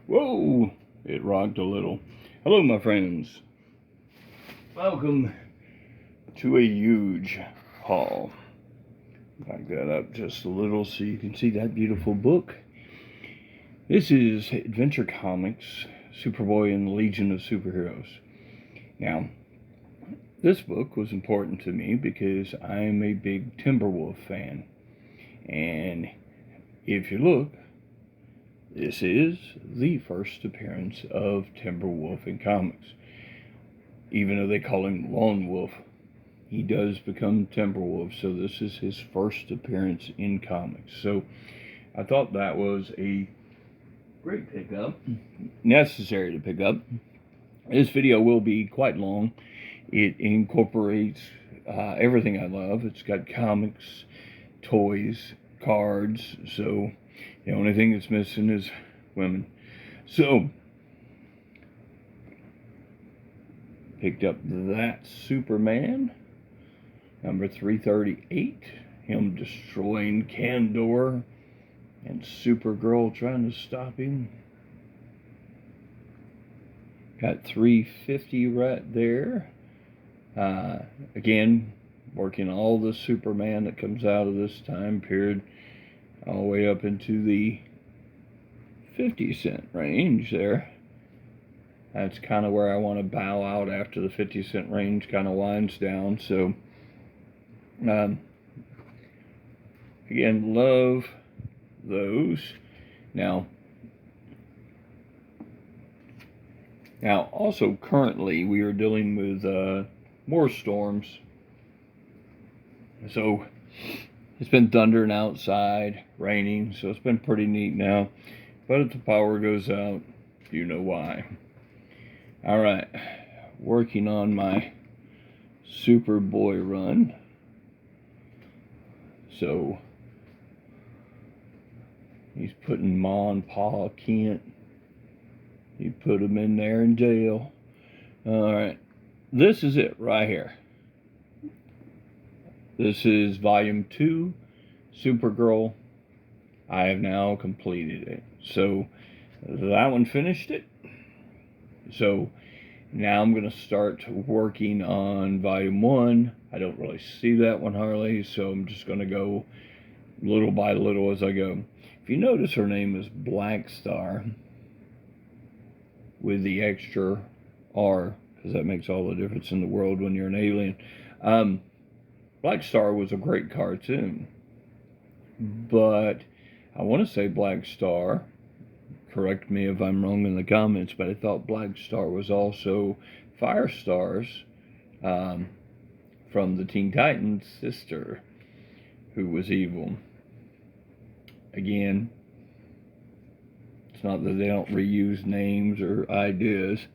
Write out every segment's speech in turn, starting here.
Whoa, it rocked a little. Hello, my friends. Welcome to a huge haul. Back that up just a little so you can see that beautiful book. This is Adventure Comics, Superboy and the Legion of Superheroes. Now, this book was important to me because I'm a big Timberwolf fan. And if you look, this is the first appearance of Timberwolf in comics. Even though they call him Lone Wolf, he does become Timberwolf, so this is his first appearance in comics. So I thought that was a great pickup, necessary to pick up. This video will be quite long. It incorporates everything I love. It's got comics, toys, cards, so the only thing that's missing is women. So, picked up that Superman, number 338, him destroying Kandor and Supergirl trying to stop him. Got 350 right there. Again, working all the Superman that comes out of this time period all the way up into the 50-cent range there. That's kind of where I want to bow out after the 50-cent range kind of winds down. So, again, love those. Now, also currently we are dealing with more storms. So, it's been thundering outside, raining, so it's been pretty neat now. But if the power goes out, you know why. Alright, working on my Superboy run. So, he's putting Ma and Pa Kent. He put him in there in jail. Alright, this is it right here. This is Volume 2, Supergirl. I have now completed it. So, that one finished it. So, now I'm going to start working on Volume 1. I don't really see that one hardly, so I'm just going to go little by little as I go. If you notice, her name is Black Star with the extra R, because that makes all the difference in the world when you're an alien. Black Star was a great cartoon, but I want to say Black Star, correct me if I'm wrong in the comments, but I thought Black Star was also Firestar's from the Teen Titans sister, who was evil. Again, it's not that they don't reuse names or ideas.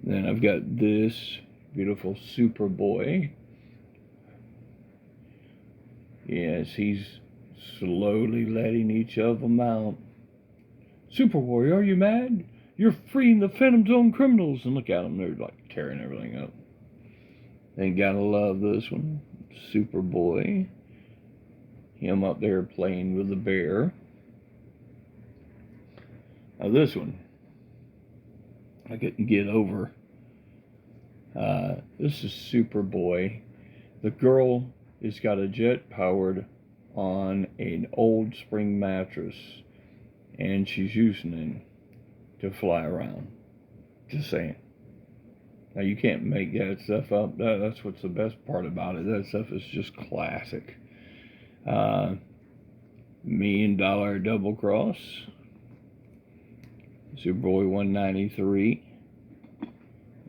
Then I've got this beautiful Superboy. Yes, he's slowly letting each of them out. Superboy, are you mad? You're freeing the Phantom Zone criminals. And look at them, they're like tearing everything up. They gotta love this one. Superboy. Him up there playing with the bear. Now this one, I couldn't get over. This is Superboy. The girl has got a jet powered on an old spring mattress, and she's using it to fly around. Just saying. Now, you can't make that stuff up. That's what's the best part about it. That stuff is just classic. $1 Million Double Cross. Superboy 193.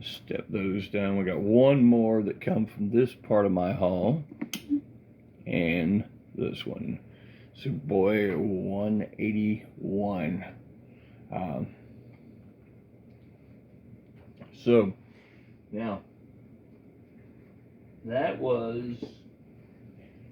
Step those down. We got one more that come from this part of my haul. And this one. Superboy 181. So, now, that was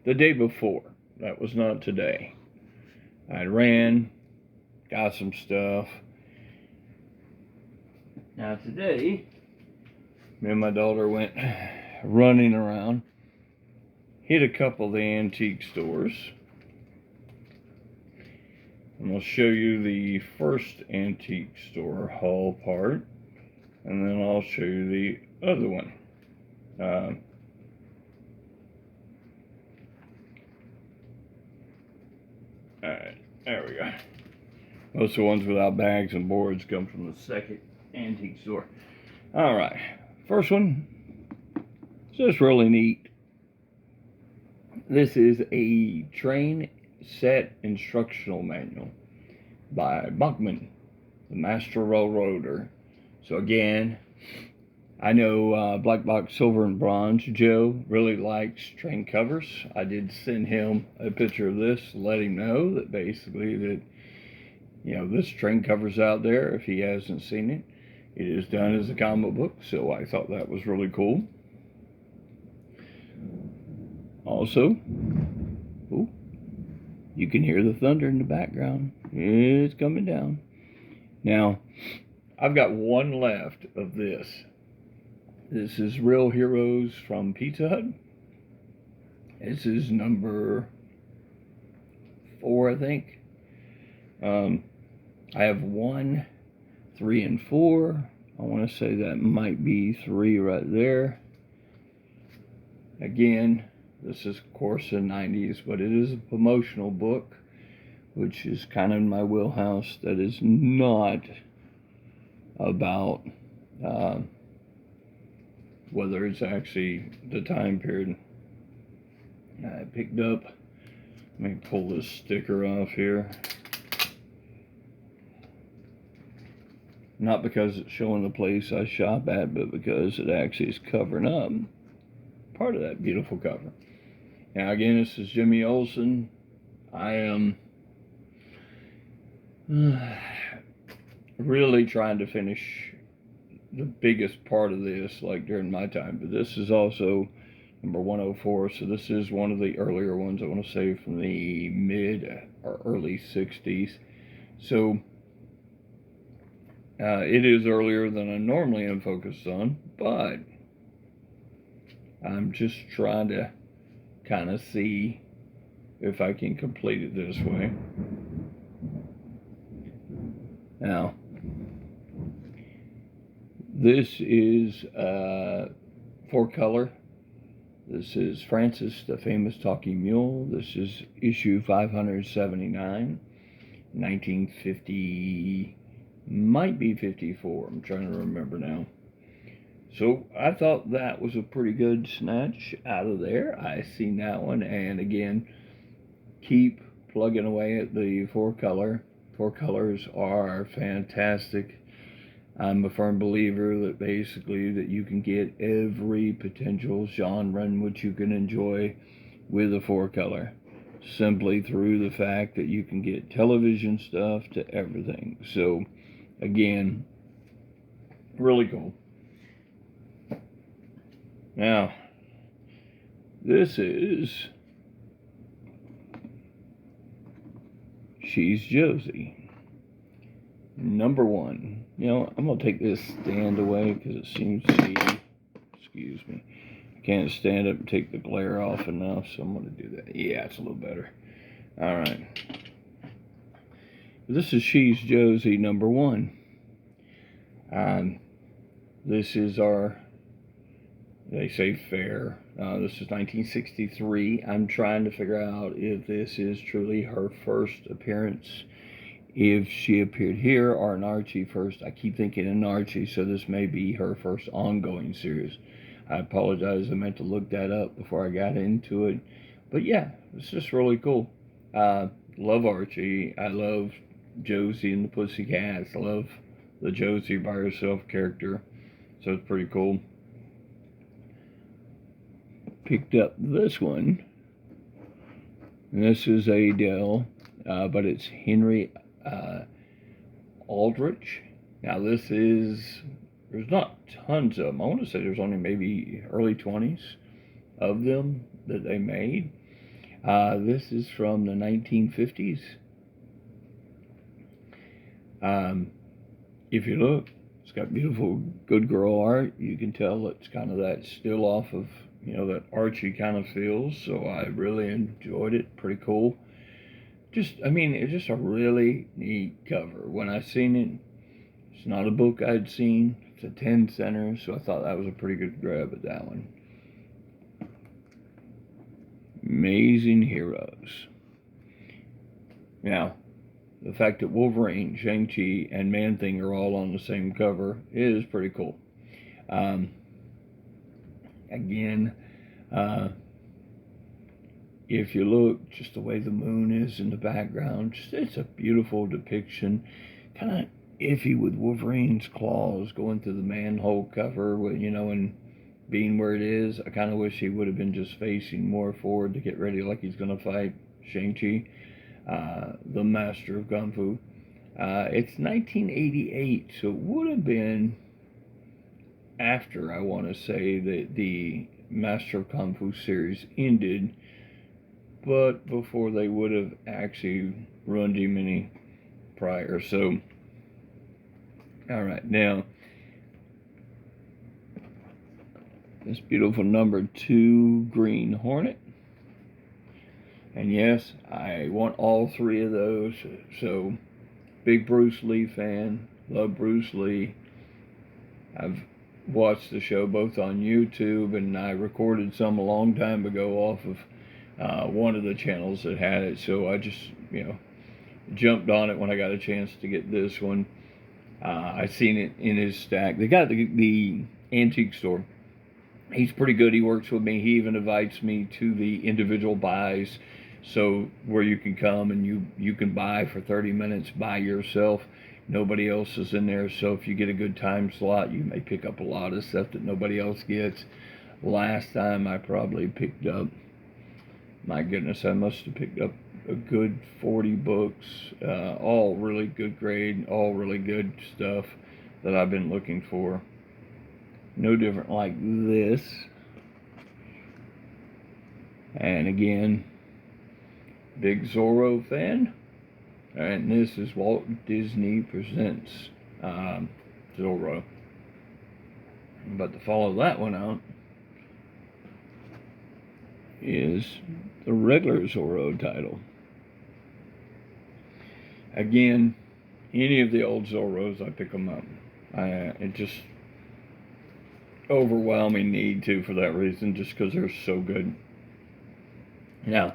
the day before. That was not today. I ran, got some stuff. Now today, me and my daughter went running around, hit a couple of the antique stores, And I'll show you the first antique store haul part, and then I'll show you the other one. Alright, there we go. Most of the ones without bags and boards come from the second antique store. Alright, first one is just really neat. This is a train set instructional manual by Buckman, the Master Railroader. So again, I know Black Box Silver and Bronze Joe really likes train covers. I did send him a picture of this to let him know that basically that, you know, this train cover's out there if he hasn't seen it. It is done as a comic book, so I thought that was really cool. Also, ooh, you can hear the thunder in the background. It's coming down. Now, I've got one left of this. This is Real Heroes from Pizza Hut. This is number 4, I think. I have 1, 3, and 4. I want to say that might be 3 right there. Again, this is, of course, the 90s, but it is a promotional book, which is kind of in my wheelhouse. That is not about whether it's actually the time period. I picked up, let me pull this sticker off here. Not because it's showing the place I shop at, but because it actually is covering up part of that beautiful cover. Now again, this is Jimmy Olsen. I am really trying to finish the biggest part of this, like during my time, but this is also number 104, so this is one of the earlier ones, I want to say from the mid or early 60s. So it is earlier than I normally am focused on, but I'm just trying to kind of see if I can complete it this way. Now, this is 4-color. This is Francis, the Famous Talking Mule. This is issue 579, 1950, might be 54. I'm trying to remember now. So I thought that was a pretty good snatch out of there. I seen that one, and again, keep plugging away at the 4-color. 4 colors are fantastic. I'm a firm believer that basically that you can get every potential genre in which you can enjoy with a 4-color, simply through the fact that you can get television stuff to everything. So again, really cool. Now, this is She's Josie, number 1. You know, I'm going to take this stand away because it seems to be, excuse me, I can't stand up and take the glare off enough, so I'm going to do that. Yeah, it's a little better. All right. This is She's Josie, number 1. This is our, they say, fair. This is 1963. I'm trying to figure out if this is truly her first appearance, if she appeared here or in Archie first. I keep thinking in Archie, so this may be her first ongoing series. I apologize, I meant to look that up before I got into it. But yeah, it's just really cool. Love Archie. I love Josie and the Pussycats. I love the Josie by herself character. So it's pretty cool. Picked up this one. And this is a Dell, but it's Henry Aldrich. Now this is, there's not tons of them. I want to say there's only maybe early 20s of them that they made. This is from the 1950s. If you look, it's got beautiful good girl art. You can tell it's kind of that still off of, you know, that Archie kind of feels. So I really enjoyed it. Pretty cool. it's just a really neat cover. When I seen it, it's not a book I'd seen. It's a 10 center, so I thought that was a pretty good grab at that one. Amazing Heroes. Now, the fact that Wolverine, Shang-Chi, and Man-Thing are all on the same cover is pretty cool. Again, if you look, just the way the moon is in the background, it's a beautiful depiction. Kind of iffy with Wolverine's claws going through the manhole cover, and being where it is. I kind of wish he would have been just facing more forward to get ready like he's going to fight Shang-Chi, the master of Kung Fu. It's 1988, so it would have been after, I want to say, that the Master of Kung Fu series ended, but before they would have actually ruined him any prior. So, alright, now, this beautiful number 2 Green Hornet. And yes, I want all 3 of those. So, big Bruce Lee fan, love Bruce Lee. I've watched the show both on YouTube, and I recorded some a long time ago off of one of the channels that had it. So I just, jumped on it when I got a chance to get this one. I seen it in his stack. They got the antique store. He's pretty good. He works with me. He even invites me to the individual buys, so where you can come and you can buy for 30 minutes by yourself. Nobody else is in there, so if you get a good time slot, you may pick up a lot of stuff that nobody else gets. Last time I probably picked up, my goodness, I must have picked up a good 40 books, all really good grade, all really good stuff that I've been looking for. No different like this. And again, big Zorro fan. And this is Walt Disney Presents Zorro. But to follow that one out is the regular Zorro title. Again, any of the old Zorros, I pick them up. It just overwhelming need to for that reason, just because they're so good. Now,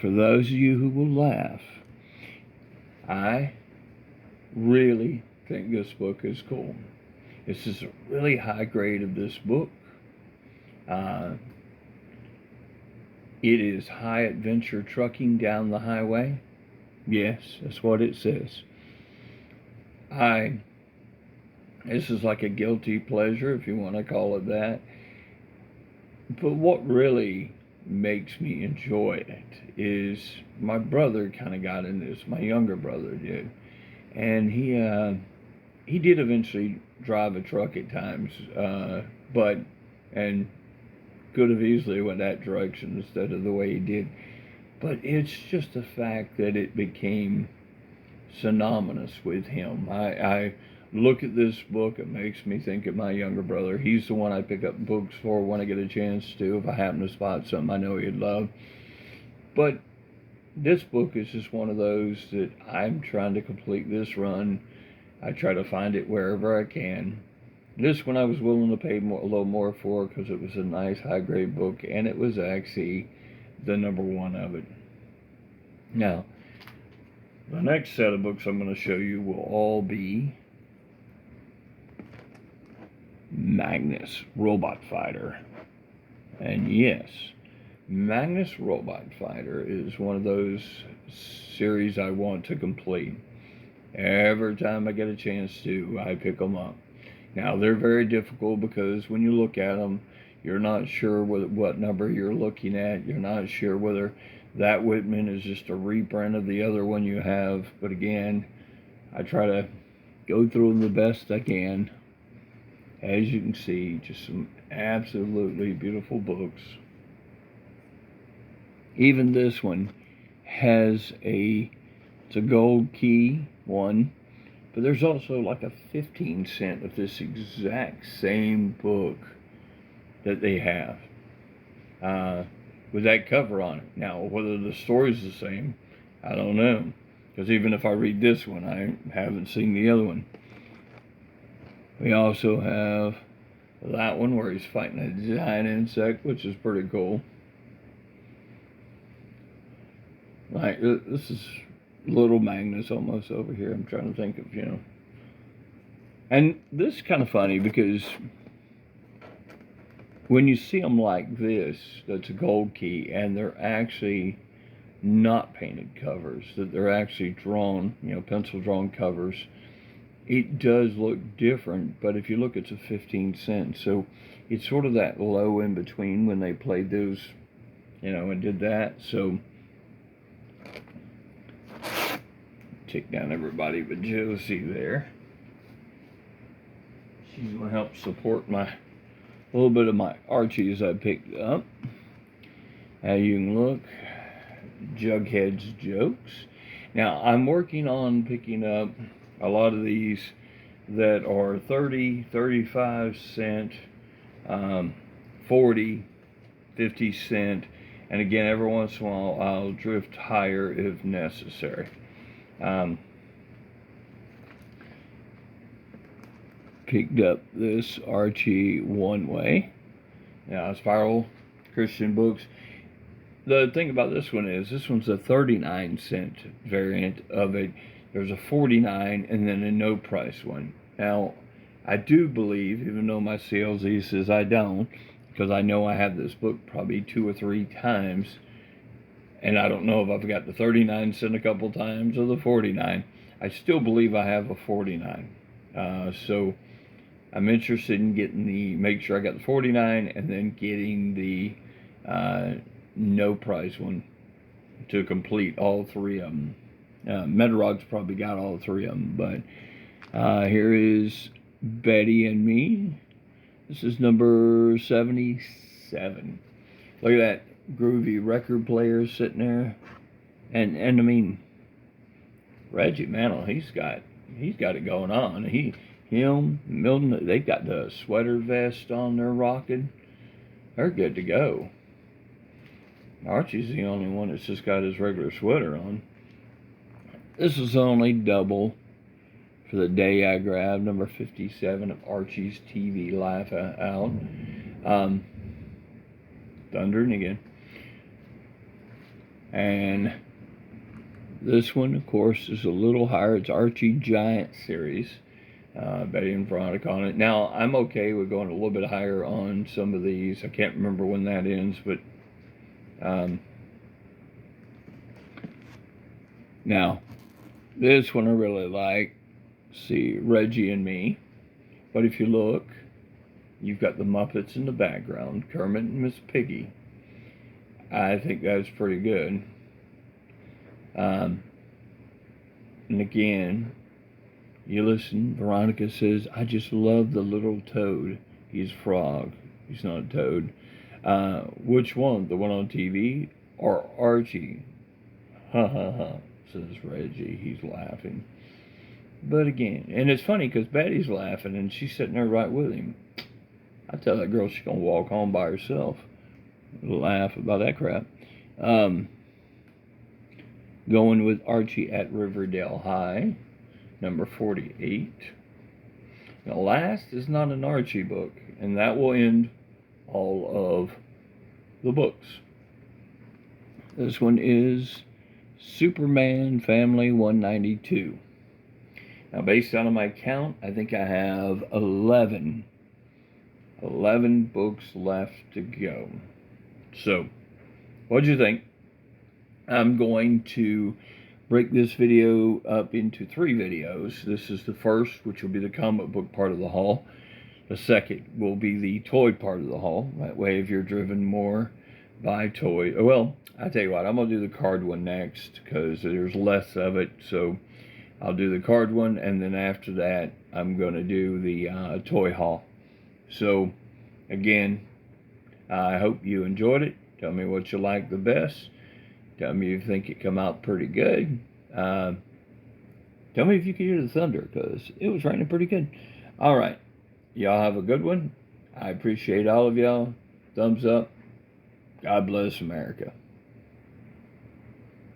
for those of you who will laugh, I really think this book is cool. This is a really high grade of this book. It is high adventure trucking down the highway. Yes, that's what it says. This is like a guilty pleasure, if you want to call it that. But what really makes me enjoy it is my brother kind of got into this. My younger brother did. And he did eventually drive a truck at times, and could have easily went that direction instead of the way he did. But it's just the fact that it became synonymous with him. I look at this book, it makes me think of my younger brother. He's the one I pick up books for when I get a chance to, if I happen to spot something I know he'd love. But this book is just one of those that I'm trying to complete this run. I try to find it wherever I can. This one I was willing to pay a little more for because it was a nice high-grade book, and it was actually the number 1 of it. Now, the next set of books I'm going to show you will all be Magnus Robot Fighter. And yes, Magnus Robot Fighter is one of those series I want to complete. Every time I get a chance to, I pick them up. Now, they're very difficult because when you look at them, you're not sure what number you're looking at. You're not sure whether that Whitman is just a reprint of the other one you have. But again, I try to go through them the best I can. As you can see, just some absolutely beautiful books. Even this one has it's a gold key one, but there's also like a 15 cent of this exact same book that they have. with that cover on it. Now, whether the story's the same, I don't know. Because even if I read this one, I haven't seen the other one. We also have that one where he's fighting a giant insect, which is pretty cool. Like, this is Little Magnus almost over here. I'm trying to think of, And this is kind of funny because when you see them like this, that's a gold key, and they're actually not painted covers, that they're actually drawn, pencil drawn covers, it does look different. But if you look, it's a 15 cents. So it's sort of that low in between when they played those, and did that. So take down everybody but Josie there. She's going to help support a little bit of my Archies I picked up. How you can look, Jughead's jokes. Now, I'm working on picking up a lot of these that are 30, 35 cent, 40, 50 cent, and again, every once in a while, I'll drift higher if necessary. Picked up this Archie One Way. Now, Spiral Christian Books. The thing about this one is, this one's a 39-cent variant of it. There's a 49 and then a no price one. Now, I do believe, even though my CLZ says I don't, because I know I have this book probably 2 or 3 times, and I don't know if I've got the 39-cent a couple times or the 49. I still believe I have a 49. So I'm interested in make sure I got the 49 and then getting the no price one to complete all 3 of them. Metarog's probably got all 3 of them, but here is Betty and Me. This is number 77. Look at that groovy record player sitting there, and I mean, Reggie Mantle, he's got it going on. Him, Milton, they got the sweater vest on there rocking. They're good to go. Archie's the only one that's just got his regular sweater on. This is only double for the day I grabbed, number 57 of Archie's TV Laugh Out. Thundering again. And this one, of course, is a little higher. It's Archie Giant Series. Betty and Veronica on it. Now, I'm okay with going a little bit higher on some of these. I can't remember when that ends, but now, this one I really like. See, Reggie and Me. But if you look, you've got the Muppets in the background, Kermit and Miss Piggy. I think that's pretty good. And again, you listen, Veronica says, I just love the little toad. He's a frog. He's not a toad. Which one? The one on TV or Archie? Ha ha ha, says Reggie. He's laughing. But again, and it's funny because Betty's laughing and she's sitting there right with him. I tell that girl she's going to walk home by herself. Laugh about that crap. Going with Archie at Riverdale High, number 48. Now, last is not an Archie book, and that will end all of the books. This one is Superman Family 192. Now, based on my count, I think I have 11 books left to go. So, what'd you think? I'm going to break this video up into 3 videos. This is the first, which will be the comic book part of the haul. The second will be the toy part of the haul. That way, if you're driven more by toy, well, I tell you what, I'm going to do the card one next because there's less of it. So I'll do the card one, and then after that, I'm going to do the toy haul. So, again, I hope you enjoyed it. Tell me what you like the best. Tell me if you think it come out pretty good. Tell me if you can hear the thunder, because it was raining pretty good. All right. Y'all have a good one. I appreciate all of y'all. Thumbs up. God bless America.